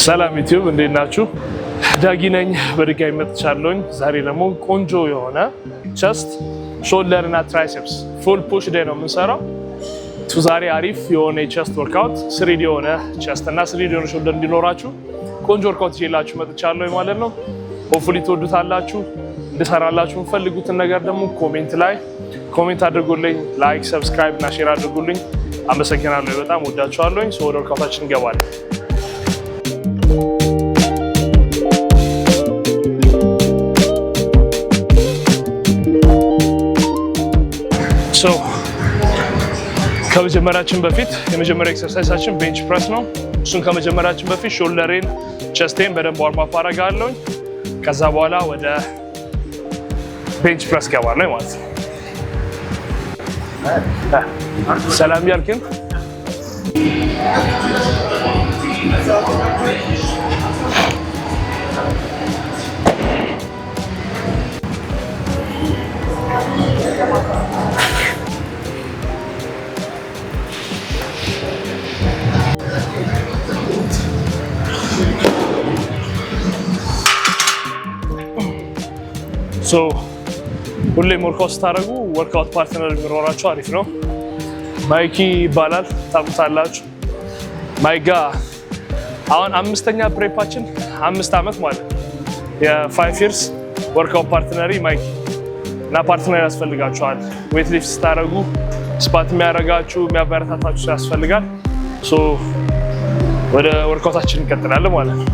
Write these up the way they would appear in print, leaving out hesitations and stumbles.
ሰላም ዩቲዩብ እንዴት ናችሁ? ዳጊ ነኝ። በድጋሚ መጥቻለሁኝ። ዛሬ ደግሞ ቆንጆ የሆነ ቸስት ሾልደር እና ትራይሴፕስ ፉል ፑሽ ዴይ ነው የምንሰራው። ዛሬ አሪፍ የሆነ የቸስት ወርክአውት ስሪዲ የሆነ ቸስት እና ስሪዲ የሆነ ሾልደር እንዲኖራችሁ ቆንጆ ወርክአውት ይዤላችሁ መጥቻለሁ ማለት ነው። ሆፕፉሊ ትወዱታላችሁ። እንድሰራላችሁ የምፈልጉትን ነገር ደግሞ ኮሜንት ላይ ኮሜንት አድርጉልኝ። ላይክ፣ ሰብስክራይብ እና ሼር አድርጉልኝ። አመሰግናለሁ። በጣም ወዳችኋለሁኝ። ወደ ወርክአውታችን እንገባለን። ከመጀመራችን በፊት የመጀመሪያ ኤክሰርሳይሳችን ቤንች ፕረስ ነው። እሱን ከመጀመራችን በፊት ሾልደሬን ቸስቴን በደንብ ዋርም አፕ አደርጋለሁ። ከዛ በኋላ ወደ ቤንች ፕረስ ገባለሁ ማለት ነው። ሰላም ያልከን ሁሌም ወርክአውት ስታደርጉ ወርክአውት ፓርትነር የሚኖራችሁ አሪፍ ነው። ማይኪ ይባላል፣ ታውቁታላችሁ። ማይጋ አሁን አምስተኛ ፕሬፓችን 5 ዓመት ማለት የ5 years ወርክአውት ፓርትነሪ ማይኪ እና ፓርትነር ያስፈልጋችኋል። ዌት ሊፍት ስታደርጉ ስፓት የሚያደርጋችሁ የሚያበረታታችሁ ያስፈልጋል። ወደ ወርክአውታችን እንቀጥላለን ማለት ነው።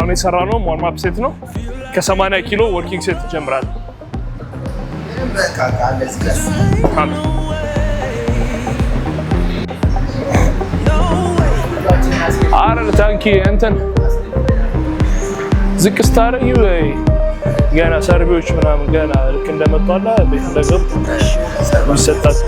አሁን የሰራነው ዋርም አፕ ሴት ነው። ከ80 ኪሎ ወርኪንግ ሴት ይጀምራል። አረ ታንኪ እንትን ዝቅ ስታረጊ ወይ ገና ሰርቪዎች ምናምን ገና ልክ እንደመጣላ ቤት እንደገቡ ይሰጣል።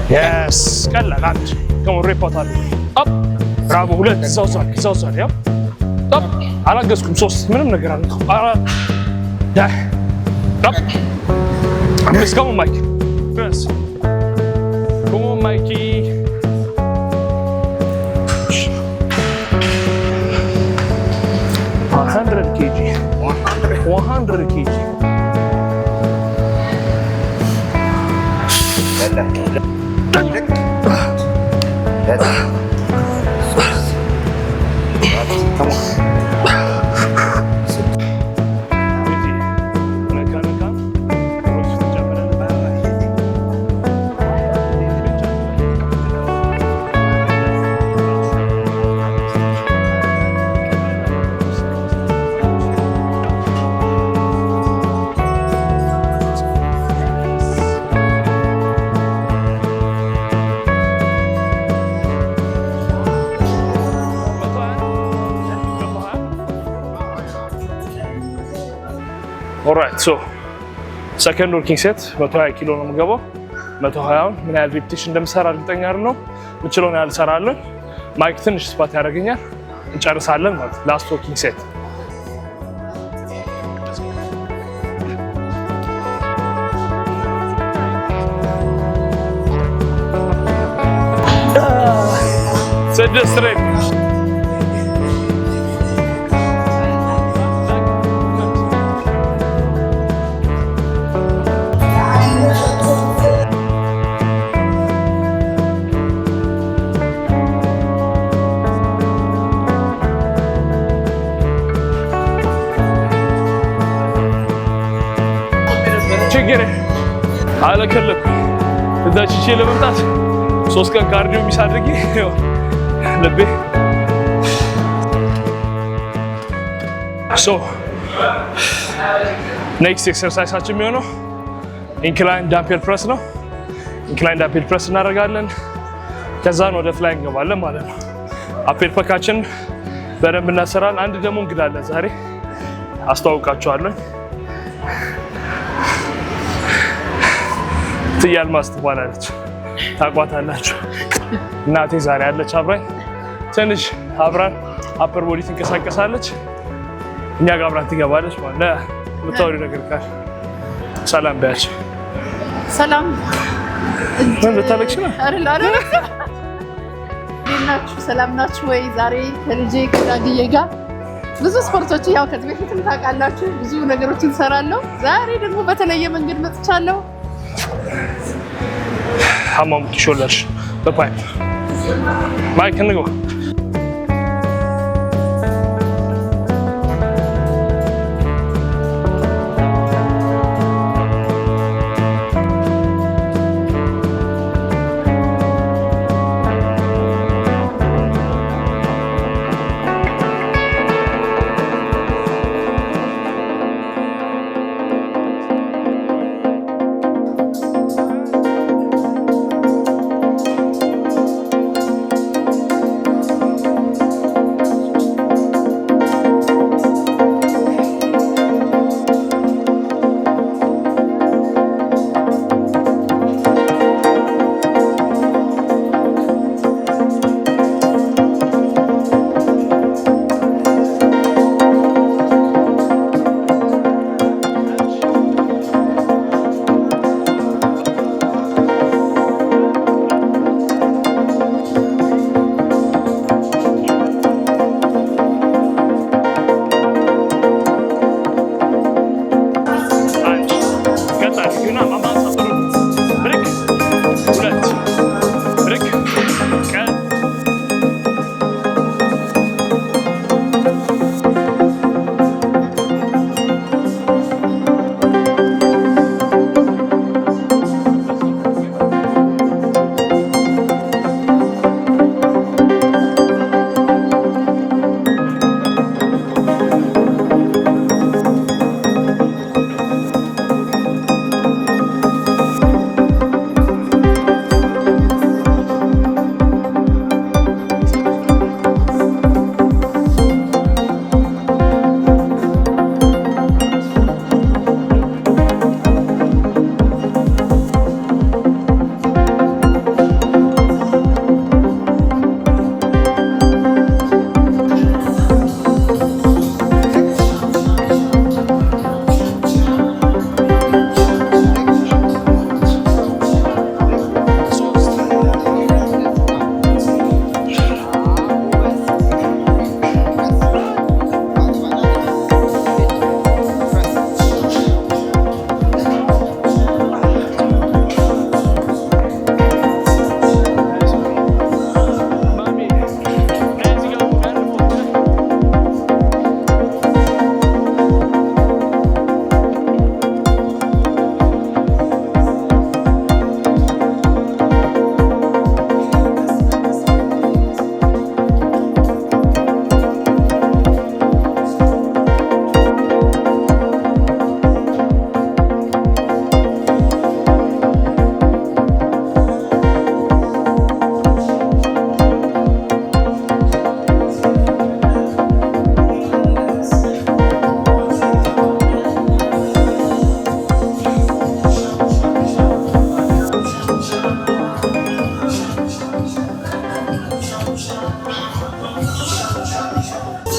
Yes, ቀላል አንድ ከሞን ሪፖርት አለ። አፕ ብራቮ። ሁለት ሰውሳል ያው አፕ አላገዝኩም። 3 ምንም ነገር አልኩ። 4 ዳ አፕ አምስት ከሞን ማይክ ፕረስ ከሞን ማይኪ 100 kg 100 kg Come on. ኦልራይት ሰከንድ ወርኪንግ ሴት 120 ኪሎ ነው የምገባው። 120ውን ምን ያህል ሪፒቲሽን እንደምሰራ እርግጠኛ አይደለሁም። ምችለውን ያህል እሰራለሁ። ማይክ ትንሽ ስፓት ያደርገኛል። እንጨርሳለን ማለት ላስት ወርኪንግ ሴት just ready. ችግር አለከለኩ እዛች ቼ ለመምጣት 3 ቀን ካርዲዮ ሚስ አድርጌ ልቤ ሶ ኔክስት ኤክሰርሳይሳችን የሚሆነው ኢንክላይን ዳምፔል ፕረስ ነው። ኢንክላይን ዳምፔል ፕረስ እናደርጋለን። ከዛን ወደ ፍላይ እንገባለን ማለት ነው። አፔል ፐካችን በደንብ እናሰራለን። አንድ ደግሞ እንግዳ አለ ዛሬ አስተዋውቃችኋለሁ። ትያልማዝ ትባላለች፣ ታቋታላችሁ። እናቴ ዛሬ አለች አብራኝ። ትንሽ አብራን አፐር ቦዲ ትንቀሳቀሳለች፣ እኛ ጋር አብራን ትገባለች ማለት ነው። የምታወሪው ነገር ካለ ሰላም በያቸው። ሰላም ምን ልታለቅሽ ነው? ናችሁ ሰላም ናችሁ ወይ? ዛሬ ከልጄ ከዳግዬ ጋር ብዙ ስፖርቶች ያው ከዚህ በፊትም ታውቃላችሁ ብዙ ነገሮችን እንሰራለሁ። ዛሬ ደግሞ በተለየ መንገድ መጥቻለሁ። حمام شولرش بپاییم مایک نگو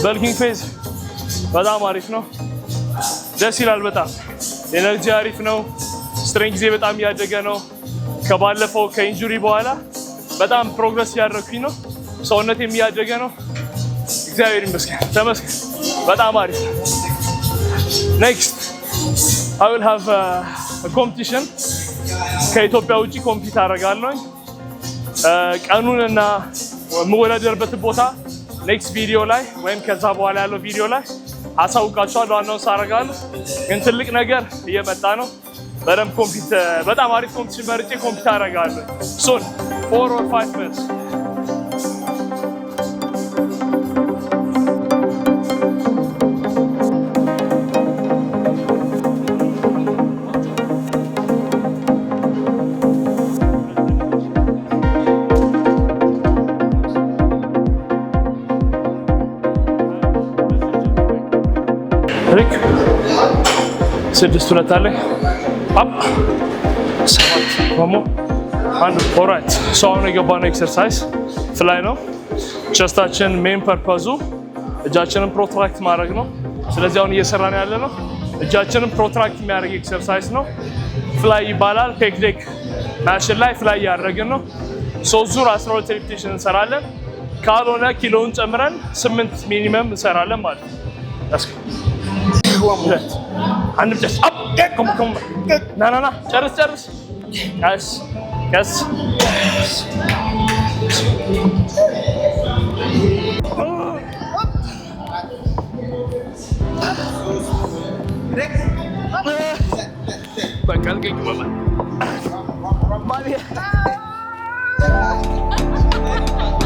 በልኪንግ ፌዝ በጣም አሪፍ ነው፣ ደስ ይላል። በጣም ኤነርጂ አሪፍ ነው። ስትሬንግ ጊዜ በጣም እያደገ ነው። ከባለፈው ከኢንጁሪ በኋላ በጣም ፕሮግረስ እያደረኩኝ ነው። ሰውነት የሚያደገ ነው። እግዚአብሔር ይመስገን ተመስገን። በጣም አሪፍ። ኔክስት I will have a competition ከኢትዮጵያ ውጪ ኮምፒት አደርጋለሁ። ቀኑንና የምወዳደርበት ቦታ ኔክስት ቪዲዮ ላይ ወይም ከዛ በኋላ ያለው ቪዲዮ ላይ አሳውቃችኋለሁ። አናውንስ አደርጋለሁ። ግን ትልቅ ነገር እየመጣ ነው። በደንብ ኮምፒት በጣም አሪፍ ኮምፒቲሽን መርጬ ኮምፒት አደርጋለሁ። ሶን 4 or 5 minutes ሪክ 6 አለ አፕ 7 ቆሞ አንድ ኦራይት። ሶ አሁን የገባነው ኤክሰርሳይዝ ፍላይ ነው። ቸስታችን ሜን ፐርፐዙ እጃችንን ፕሮትራክት ማድረግ ነው። ስለዚህ አሁን እየሰራን ያለ ነው እጃችንን ፕሮትራክት የሚያደርግ ኤክሰርሳይዝ ነው። ፍላይ ይባላል። ቴክኒክ ማሽን ላይ ፍላይ እያደረግን ነው። 3 ዙር 12 ሪፒቲሽን እንሰራለን። ካልሆነ ኪሎውን ጨምረን 8 ሚኒመም እንሰራለን ማለት ነው። አንድ ብቻ አፕ ኮም ና ጨርስ ቀስ በቃ ልቀኝ ማማ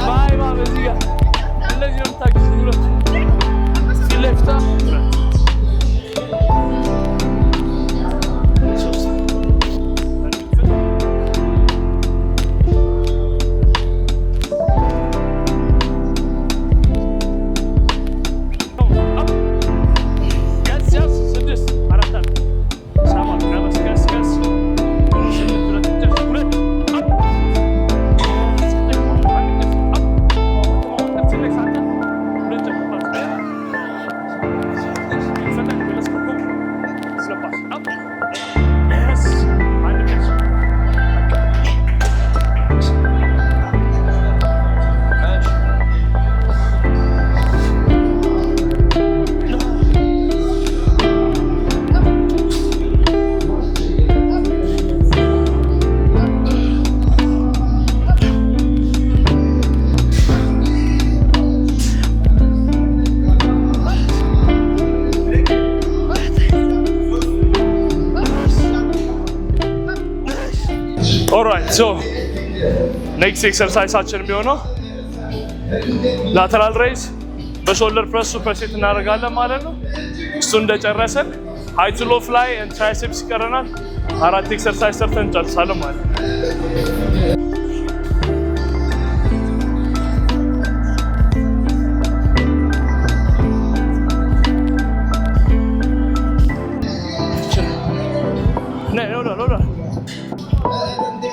ባይ ማማ እዚህ ጋር እንደዚህ ነው የምታግዙኝ ሁለቱ ሲለፍታ ኦልራይት ሶ ኔክስት ኤክሰርሳይሳችን የሚሆነው ላተራል ሬይዝ በሾልደር ፕረስ ሱፐር ሴት እናደርጋለን ማለት ነው። እሱ እንደጨረሰን ሃይ ቱ ሎ ፍላይ ኤንድ ትራይሴፕስ ይቀረናል። 4 ኤክሰርሳይዝ ሰርተን እንጨርሳለን ማለት ነው።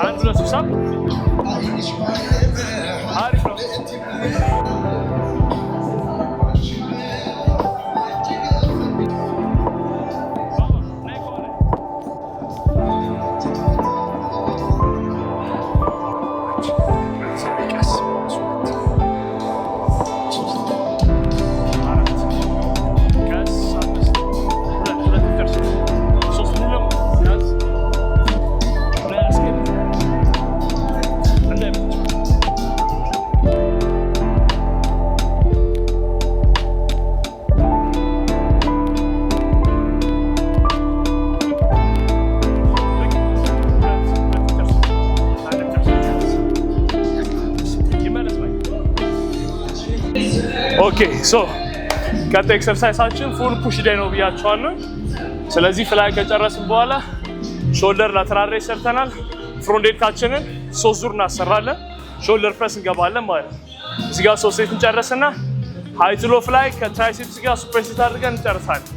አንድ ሁለት ሶስት አሪፍ ነው። ኦኬ ሶ ቀጣይ ኤክሰርሳይሳችን ፉል ፑሽ ዴይ ነው ብያቸዋለሁ። ስለዚህ ፍላይ ከጨረስን በኋላ ሾልደር ላተራል ሬይዝ ሰርተናል። ፍሮንት ዴድካችንን 3 ዙር እናሰራለን። ሾልደር ፕረስ እንገባለን ማለት ነው። እዚህ ጋር 3 ሴት እንጨርስና ሃይ ቱ ሎ ፍላይ ከትራይሴፕስ ጋር ሱፐር ሴት አድርገን እንጨርሳለን።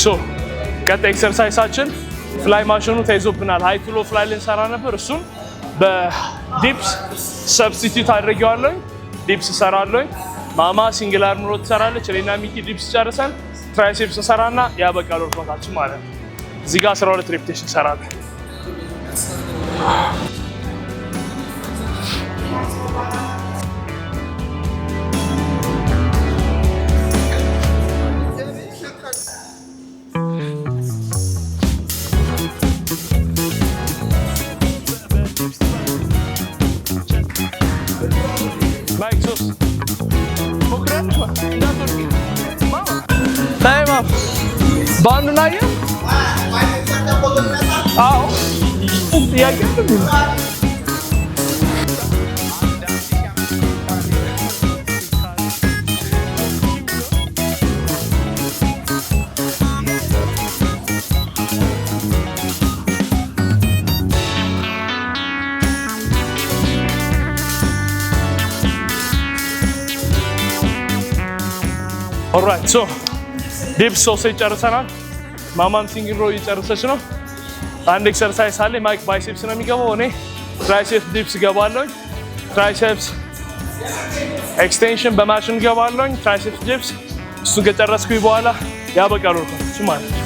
ሶ ቀጣይ ኤክሰርሳይሳችን ፍላይ ማሽኑ ተይዞብናል። ሃይ ቱ ሎ ፍላይ ልንሰራ ነበር። እሱን በዲፕስ ሰብስቲቲዩት አድርጌዋለሁ። ዲፕስ እሰራለሁ። ማማ ሲንግል አርም ሮ ትሰራለች። እኔና ሚኪ ዲፕስ ጨርሰን ትራይሴፕስ እንሰራና ያበቃል ወርክአውታችን ማለት ነው። እዚህ ጋር 12 ሬፕቴሽን እንሰራለን። Bandu naya? Oh, ya gitu. Alright, so dips sausage ጨርሰናል። ማማም ሲንግል ሮ እየጨረሰች ነው። አንድ ኤክሰርሳይዝ አለ። ማይክ ባይሴፕስ ነው የሚገባው። እኔ ትራይሴፕስ ዲፕስ ገባለሁ። ትራይሴፕስ ኤክስቴንሽን በማሽን ገባለሁ። ትራይሴፕስ ዲፕስ እሱን ከጨረስኩኝ በኋላ ያበቃል ወርክአውቱ ማለት ነው።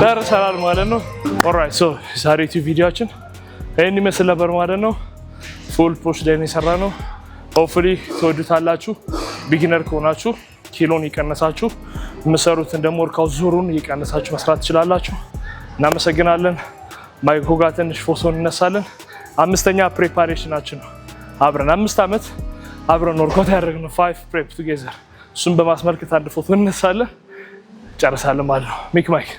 ጨርሰናል ማለት ነው። ኦልራይት ሶ ዛሬ ቪዲዮአችን ይሄን ይመስል ነበር ማለት ነው። ፉል ፑሽ ዴይ የሰራነው ሆፕፉሊ ትወዱታላችሁ። ቢጊነር ከሆናችሁ ኪሎን ይቀነሳችሁ የምሰሩትን ደግሞ ወርክአውት ዙሩን ይቀነሳችሁ መስራት ትችላላችሁ። እናመሰግናለን። ማይኮ ጋር ትንሽ ፎቶ እንነሳለን። 5ኛ ፕሪፓሬሽናችን ነው። አብረን 5 ዓመት አብረን ወርክአውት ያደረግነው 5 ፕሬፕ ቱጌዘር እሱን በማስመልከት አንድ ፎቶ እንነሳለን። ጨርሳለን ማለት ነው። ሚክ ማይክ